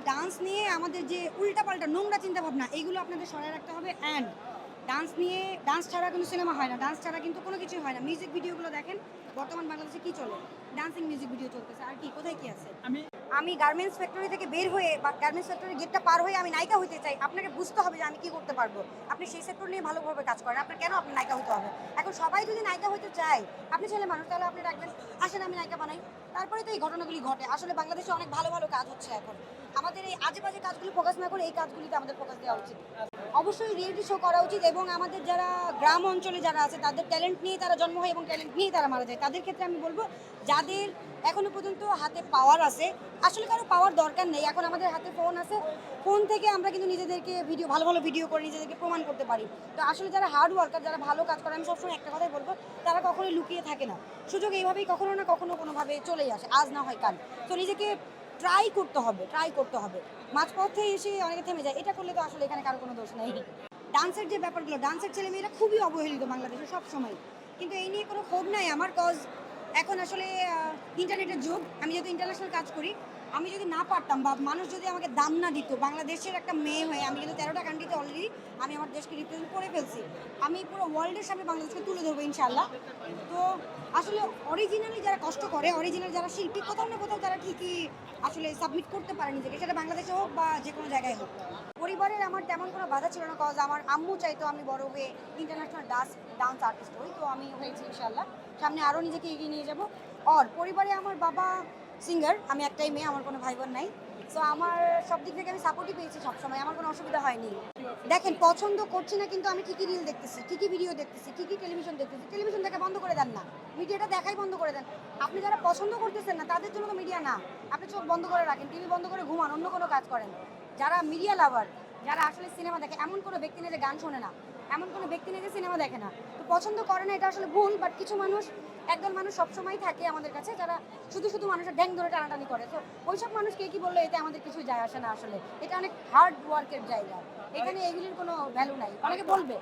Dance নিয়ে আমাদের যে উল্টাপাল্টা নোংরা চিন্তাভাবনা এইগুলো আপনাদের সরায় রাখতে হবে। অ্যান্ড ডান্স ছাড়া কোনো সিনেমা হয় না, ডান্স ছাড়া কিন্তু কোনো কিছুই হয় না। মিউজিক ভিডিওগুলো দেখেন, বর্তমান বাংলাদেশে কি চলে, ডান্সিং মিউজিক ভিডিও চলতেছে, আর কি কোথায় কি আছে। আমি গার্মেন্টস ফ্যাক্টরি থেকে বের হয়ে বা গার্মেন্টস ফ্যাক্টরির গেটটা পার হয়ে আমি নায়িকা হতে চাই, আপনাকে বুঝতে হবে যে আমি কি করতে পারবো। আপনি সেই সেক্টর নিয়ে ভালোভাবে কাজ করেন, আপনার কেন আপনি নায়িকা হতে হবে। এখন সবাই যদি নায়িকা হতে চায়, আপনি ছেলে মানুষ, তাহলে আপনি রাখবেন আসেন আমি নায়িকা বানাই। তারপরে তো এই ঘটনাগুলি ঘটে। আসলে বাংলাদেশে অনেক ভালো ভালো কাজ হচ্ছে এখন, আমাদের এই আজে বাজে কাজগুলি ফোকাস না করে এই কাজগুলিতে আমাদের ফোকাস দেওয়া উচিত। অবশ্যই রিয়েলিটি শো করা উচিত, এবং আমাদের যারা গ্রাম অঞ্চলে যারা আছে তাদের ট্যালেন্ট নিয়ে তারা জন্ম হয় এবং ট্যালেন্ট নিয়েই তারা মারা যায়। তাদের ক্ষেত্রে আমি বলবো যাদের এখনো পর্যন্ত হাতে পাওয়ার আছে, আসলে কারো পাওয়ার দরকার নেই, এখন আমাদের হাতে ফোন আছে, ফোন থেকে আমরা কিন্তু নিজেদেরকে ভালো ভালো ভিডিও করে নিজেদেরকে প্রমাণ করতে পারি। তো আসলে যারা হার্ড ওয়ার্কার, যারা ভালো কাজ করে, আমি সবসময় একটা কথাই বলবো, তারা কখনোই লুকিয়ে থাকে না। সুযোগ এইভাবেই কখনো না কখনো কোনোভাবে চলেই আসে, আজ না হয় কাল। তো নিজেকে ট্রাই করতে হবে। মাঝপথে এসে অনেকে থেমে যায়, এটা করলে তো আসলে এখানে কারো কোনো দোষ নেই। ডান্সের যে ব্যাপারগুলো, ডান্সের ছেলেমেয়েরা খুবই অবহেলিত বাংলাদেশে সব সময়, কিন্তু এই নিয়ে কোনো ক্ষোভ নাই আমার। কজ এখন আসলে ইন্টারনেটের যুগ, আমি যেহেতু ইন্টারন্যাশনাল কাজ করি, আমি যদি না পারতাম বা মানুষ যদি আমাকে দাম না দিত, বাংলাদেশের একটা মেয়ে হয়ে আমি কিন্তু 13টা কান্ট্রিতে অলরেডি আমি আমার দেশকে রিপ্রেজেন্ট করে ফেলছি। আমি পুরো ওয়ার্ল্ডের সামনে বাংলাদেশকে তুলে ধরবো ইনশাআল্লাহ। তো আসলে অরিজিনালি যারা কষ্ট করে, অরিজিনাল যারা শিল্পী, কোথাও না কোথাও তারা ঠিকই আসলে সাবমিট করতে পারে নিজেকে, সেটা বাংলাদেশে হোক বা যে কোনো জায়গায় হোক। পরিবারের আমার তেমন কোনো বাধা ছিল না, কজ আমার আম্মু চাইতো আমি বড় হয়ে ইন্টারন্যাশনাল ডান্স আর্টিস্ট হই। তো আমি হয়েছি ইনশাআল্লাহ, সামনে আরও নিজেকে এগিয়ে নিয়ে যাব। আর পরিবারে আমার বাবা সিঙ্গার, আমি একটাই মেয়ে, আমার কোনো ভাই বোন নাই। সো আমার সব দিক থেকে আমি সাপোর্টই পেয়েছি সবসময়, আমার কোনো অসুবিধা হয়নি। দেখেন, পছন্দ করছি না, কিন্তু আমি কী কী রিল দেখতেছি, কী কী ভিডিও দেখতেছি, কী কী টেলিভিশন দেখতেছি, টেলিভিশন দেখা বন্ধ করে দেন না, মিডিয়াটা দেখাই বন্ধ করে দেন। আপনি যারা পছন্দ করতেছেন না তাদের জন্য তো মিডিয়া না, আপনি চোখ বন্ধ করে রাখেন, টিভি বন্ধ করে ঘুমান, অন্য কোনো কাজ করেন। যারা মিডিয়া লাভার, যারা আসলে সিনেমা দেখে, এমন কোনো ব্যক্তি নেই যে গান শোনে না, এমন কোনো ব্যক্তি নেই যে সিনেমা দেখে না। তো পছন্দ করে না, এটা আসলে ভুল। বাট কিছু মানুষ, একদল মানুষ সবসময় থাকে আমাদের কাছে, যারা শুধু শুধু মানুষের ড্যাং ধরে টানাটানি করে। তো ওইসব মানুষকে কি বললো এতে আমাদের কিছু যায় আসে না। আসলে এটা অনেক হার্ড ওয়ার্কের জায়গা, এখানে এগুলির কোনো ভ্যালু নাই। অনেকে বলবে